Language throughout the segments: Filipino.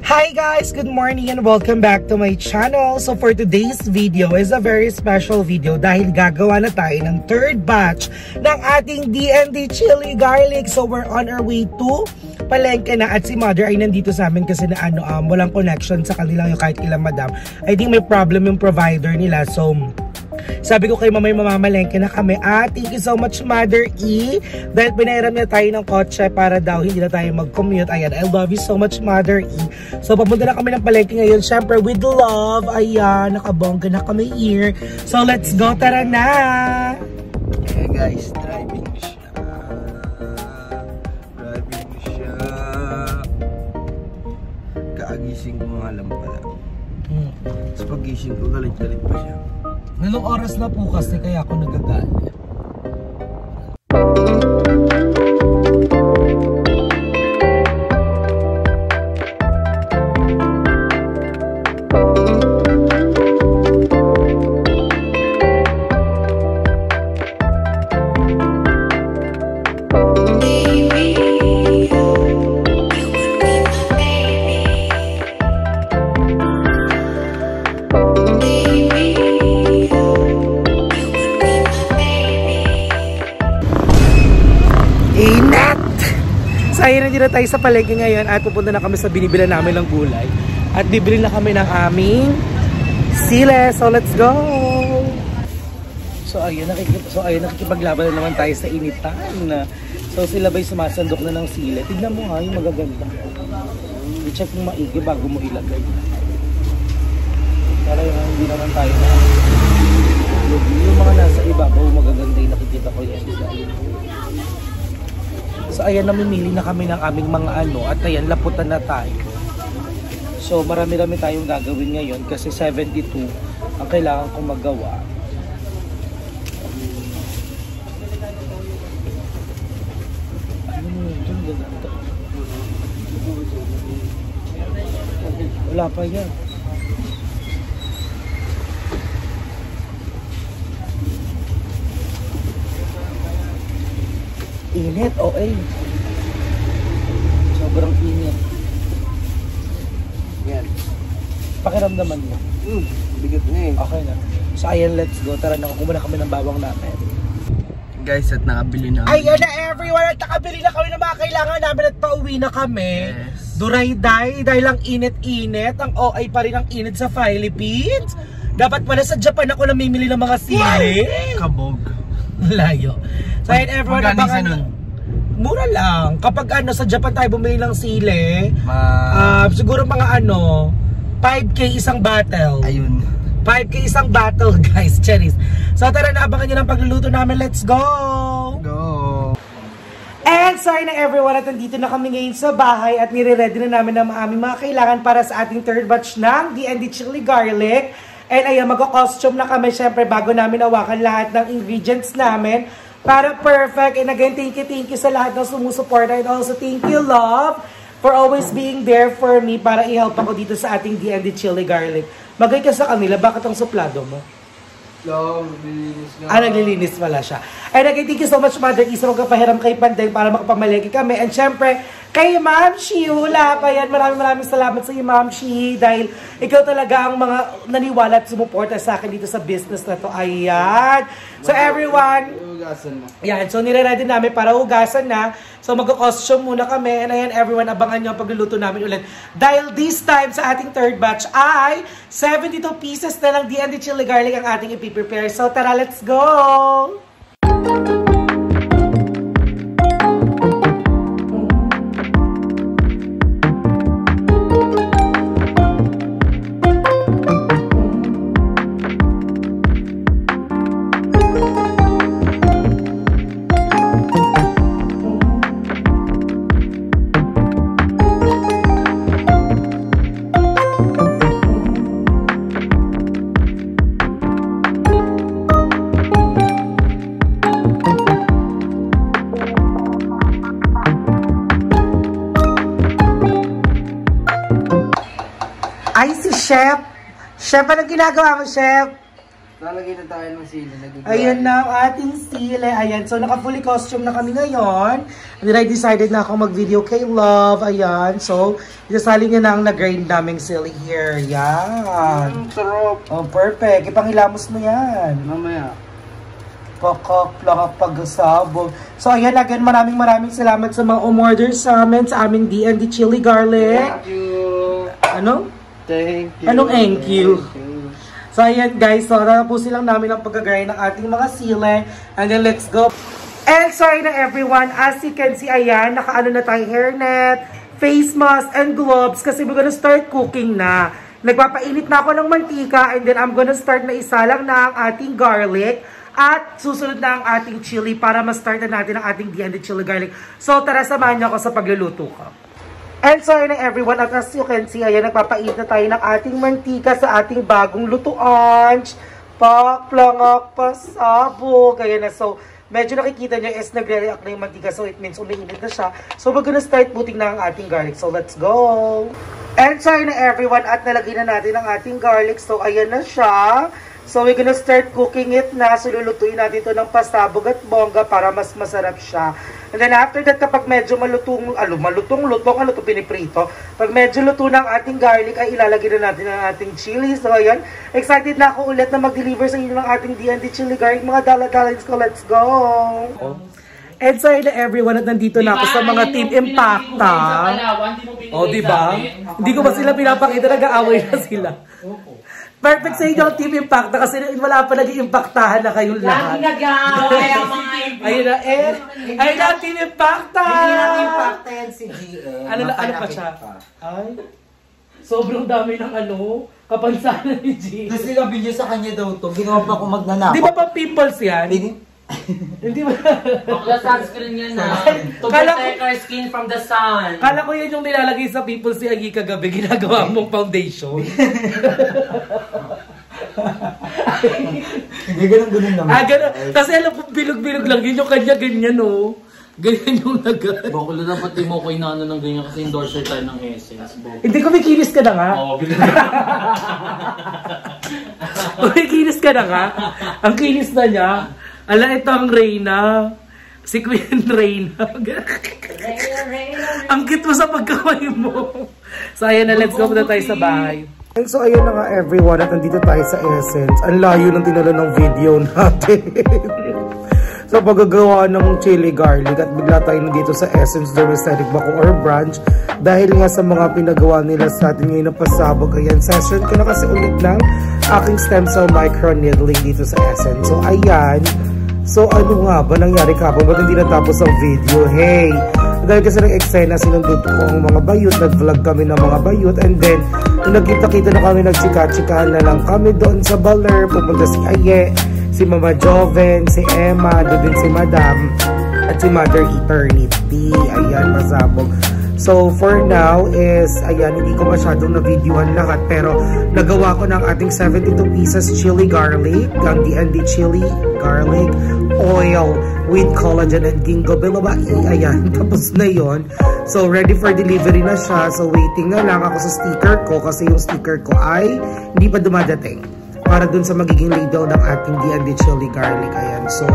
Hi guys! Good morning and welcome back to my channel. So for today's video is a very special video dahil gagawa na tayo ng third batch ng ating D&D Chili Garlic. So we're on our way to Palengke na at si Mother ay nandito sa amin kasi na walang connection sa kanila yung kahit ilang madam. I think may problem yung provider nila. So sabi ko kay mamay mamamalengke na kami. Thank you so much Mother E. Dahil pinairam na tayo ng kotse para daw hindi na tayo mag-commute. Ayan, I love you so much Mother E. So papunta na kami ng palengke ngayon. Syempre with love. Ayan, nakabongga na kami here. So let's go, tara na! Okay guys, driving siya. Driving siya. Kaagising ko nga lang pala. Sa pagising ko, galit-galit pa siya. Anong oras na po kasi kaya ako nagagalit? Ayun, nandito tayo sa palengke ngayon at pupunta na kami sa binibilan namin ng gulay. At bibili na kami ng aming sile. So let's go! So ayun, nakikipaglaban na naman tayo sa initan. So sila ba'y sumasandok na ng sile? Tignan mo nga yung magaganda. I-check mo maigi bago mo ilagay. Para yung hindi naman tayo na. Yung mga nasa ibabaw magaganda yung nakikita ko yan. So ayan, namimili na kami ng aming mga at ayan, laputan na tayo. So marami-rami tayong gagawin ngayon kasi 72 ang kailangan kong magawa. Wala pa yan. Init, sobrang init. Yan. Pakiramdaman mo. Bigat na eh. Okay na. So ayan, let's go. Tara na, kukuha na kami ng bawang namin. Guys, at nakabili na. Ayan na everyone, at nakabili na kami ng mga kailangan namin at pauwi na kami. Yes. Duray-day, dahil ang init-init. Ang OA pa rin ang init sa Philippines. Dapat pala sa Japan ako namimili ng mga sili. Kabog. Layo. So ayan everyone, mura lang. Kapag sa Japan tayo bumili ng sili, siguro mga 5K isang bottle. Ayun. 5K isang bottle guys, cherries. So tara na, abangan nyo ng pagluluto namin. Let's go! Go! And sorry na everyone, at nandito na kami ngayon sa bahay at nire-ready na namin ang aming mga kailangan para sa ating third batch ng D&D Chili Garlic. And ayan, mag-costume na kami syempre bago namin awakan lahat ng ingredients namin para perfect. And again, thank you sa lahat ng sumusuporta. And also thank you, love, for always being there for me para i-help ako dito sa ating D&D Chili Garlic. Magay ka sa kanila, bakit ang suplado mo? No, naglilinis na. Naglilinis pala siya. And again, thank you so much, Mother Isa, magkapahiram kay Panday para makapamaleki kami. And syempre, kay Ma'am Shi, wala pa yan. Maraming salamat sa iyo, Ma'am Shi. Dahil ikaw talaga ang mga naniwala at sumuporta sa akin dito sa business na to. Ayan. So everyone, yan. So nire-ready namin para hugasan na. So mag-costume muna kami. And ayan everyone, abangan nyo ang pagluluto namin ulit. Dahil this time sa ating third batch ay 72 pieces na ng D&D Chili Garlic ang ating ipiprepare. So tara, let's go! Ay, si Chef. Chef, anong ginagawa mo, Chef? Lalagay na tayo ng sili. Ayan na ang ating sili. Ayan. So, naka-fully costume na kami ngayon. And then I decided na ako mag-video kay Love. Ayan. So, isasali niya na ang nag-grind naming sili here. Yan. Sarap. Oh, perfect. Ipangilamos mo yan. Mamaya. Kakak pag-sabog. So, ayan. Again, maraming salamat sa mga umorder sa amin sa aming D&D Chili Garlic. Thank you. Ano? Thank you. Anong thank you? So, ayan guys. So, natapusin lang namin ang pag-grind ng ating mga sili. And then, let's go. And sorry na everyone. As you can see, ayan. Nakaano na tayo hairnet, face mask, and gloves. Kasi we're gonna start cooking na. Nagpapainit na ako ng mantika. And then, I'm gonna start na isalang na ang ating garlic. At susunod na ang ating chili para ma-start na natin ang ating D&D Chili Garlic. So, tara, samahan niyo ako sa pagluluto ko. And sorry na everyone, at as you can see, ayan, nagpapainit na tayo ng ating mantika sa ating bagong lutuan. Paklangak, pasabog. Ayan na, so, medyo nakikita nyo is nagre-react na yung mantika, so it means umiinit na siya. So, we're gonna start putting na ang ating garlic. So, let's go! And sorry na everyone, at nalagay na natin ang ating garlic. So, ayan na siya. So, we're gonna start cooking it na. So, lulutuin natin ito ng pasabog at bongga para mas masarap siya. And then, after that, kapag medyo malutong, piniprito. Pag medyo luto na ang ating garlic, ay ilalagay na natin ang ating chili. So, ayan. Excited na ako ulit na mag-deliver sa inyo ng ating D&D Chili Garlic. Mga dala-dalins ko, let's go! And sorry na everyone, at nandito na ako sa mga Team Impacta. O, diba? Hindi ko ba sila pinapakita, nag-aaway na sila. Perfect sa inyo ang Team Impacta kasi wala pa nag-iimpaktahan na kayong lahat. Lagi nag-aaway ang mga ayun na, ayun na, Team Impacta! Hindi nag-impacta yan si GM. Ano pa siya? Ay, sobrang dami ng kapansanan ni GM. Kasi nabigyo sa kanya daw to, ginawa pa kung magnanakaw. Di ba pa pimples yan? Hindi ba? Bakla sunscreen yan na. To protect our skin from the sun. Kala ko yan yung nilalagay sa pimples si Agi kagabi, ginagawa mong foundation. Hindi ganun naman. Ganun. Kasi alam ko, bilog-bilog lang yun yung kanya ganyan, Ganyan yung nagad. Bakla dapat di mo ko inaano ng ganyan kasi endorser tayo ng Essence. Hindi, kumikinis ka na nga. Oo, Kumikinis ka na nga. Ang kinis na niya. Ala, ito ang Reyna. Si Queen Reyna. Ang cute mo sa pagkamay mo. So, ayan na. Let's go na tayo sa bahay. And so, ayun na nga everyone. At nandito tayo sa Essence. Ang layo ng tinala ng video natin. So, paggagawa ng chili garlic. At bigla tayo nandito sa Essence Dermaesthetic Bacoor branch. Dahil nga sa mga pinagawa nila sa atin ngayon na pasabog. Ayan, session ko na kasi ulit ng aking stem cell micro needling dito sa Essence. So, ayan. So, ano nga ba nangyari kapag ba't hindi natapos ang video? Hey! Dahil kasi nag-eksena, sinundot ko ang mga bayot, nag-vlog kami ng mga bayot, and then, nung nagkita-kita na kami, nagsika-tsikahan na lang kami doon sa Baler, pupunta si Aye, si Mama Joven, si Emma, doon din si Madam, at si Mother Eternity. Ayan, pasabog. So, for now is, ayan, hindi ko masyadong na-videohan lahat, pero nagawa ko ng ating 72 pieces chili garlic, ang D&D chili garlic oil with collagen and ginkgo biloba. Ayan, tapos na yon. So, ready for delivery na siya. So, waiting na lang ako sa sticker ko kasi yung sticker ko ay hindi pa dumadating para dun sa magiging laydown ng ating D&D chili garlic. Ayan, so,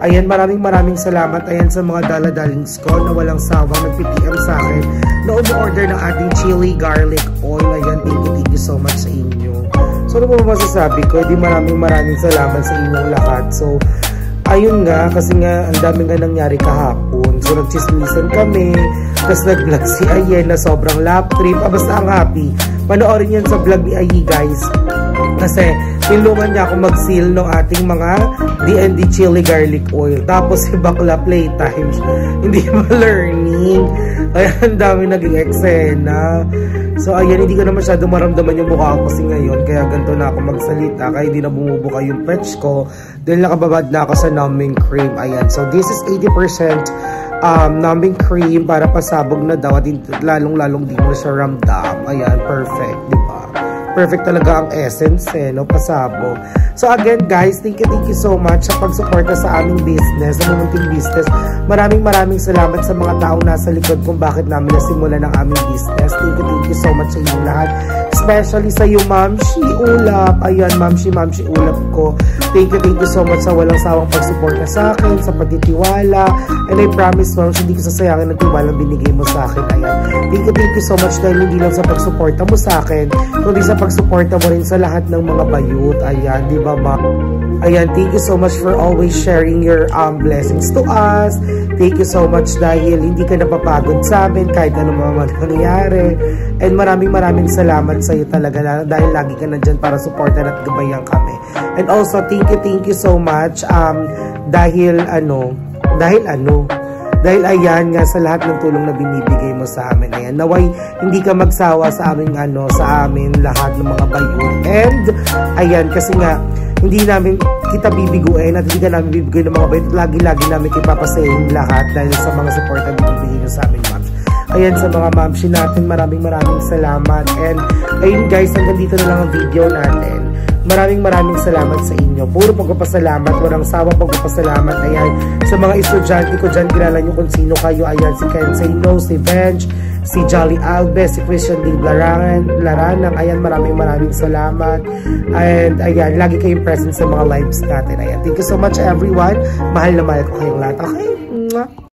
ayan, maraming salamat. Ayan sa mga daladalings ko na walang sawang nag-PTM sa akin na umu-order ng ating chili garlic oil. Ayan, thank you so much sa inyo. So, ano po masasabi ko? Di maraming salamat sa inyong lahat. So, ayun nga, kasi nga, ang dami nga nangyari kahapon. So, nagchismisan kami. Tapos nag-vlog si Ayen na sobrang lap trip. Basta ang happy. Panoorin yan sa vlog ni Ayi, guys. Kasi, tinulungan niya ako mag-seal ng ating mga D&D chili garlic oil. Tapos, si bakla playtime. Hindi ba learning? Ayan, ang dami naging eksena. So, ayan, hindi ko na masyado maramdaman yung mukha ko kasi ngayon. Kaya ganito na ako magsalita. Kaya hindi na bumubuka yung patch ko. Dahil nakababad na ako sa numbing cream. Ayan. So, this is 80% numbing cream para pasabog na daw. At lalong-lalong di mo siya ramdam. Ayan, perfect. Diba? Perfect talaga ang essence, no? Pasabog. So again, guys, thank you so much sa pagsuporta sa aming business, sa munting business. Maraming salamat sa mga taong nasa likod kung bakit namin nasimulan ang aming business. Thank you so much sa inyong lahat. especially sa iyo, Ma'am Shi Ulap. Ayan, Ma'am Shi Ulap ko. Thank you so much sa walang sawang pagsuporta sa akin, sa pagtitiwala. And I promise, Ma'am Shi, hindi ko sasayangin ang tiwalang binigay mo sa akin. Ayan. Thank you so much dahil hindi lang sa pagsuporta mo sa akin, kundi sa pagsuporta mo rin sa lahat ng mga bayut. Ayan, di ba, Ma'am? Ayan, thank you so much for always sharing your blessings to us. Thank you so much dahil hindi ka napapagod sa amin kahit ano man nangyari. And maraming salamat sa iyo talaga dahil lagi ka nandyan para supportan at gabayan kami. And also, thank you so much dahil ayan nga sa lahat ng tulong na binibigay mo sa amin. Ayan, naway hindi ka magsawa sa amin lahat ng mga bayot. And ayan, kasi nga hindi namin kita bibiguin at hindi ka namin bibigay ng mga bayot. Lagi namin ipapasayin lahat dahil sa mga support na binibigay nyo sa amin, Ma'am. Ayan, sa mga mamshi natin, maraming salamat. And ayun guys, hanggang dito na lang ang video natin. Maraming salamat sa inyo. Puro pagpapasalamat, walang sawang pagpapasalamat. Ayan, sa mga estudyante ko dyan, kilala nyo kung sino kayo. Ayan, si Kensei No, si Benj, si Jolly Alves, si Christian D. Laranang. Ayan, maraming salamat. And ayan, lagi kayong present sa mga lives natin. Ayan, thank you so much everyone. Mahal na mahal ko kayong lahat. Okay? Mwah.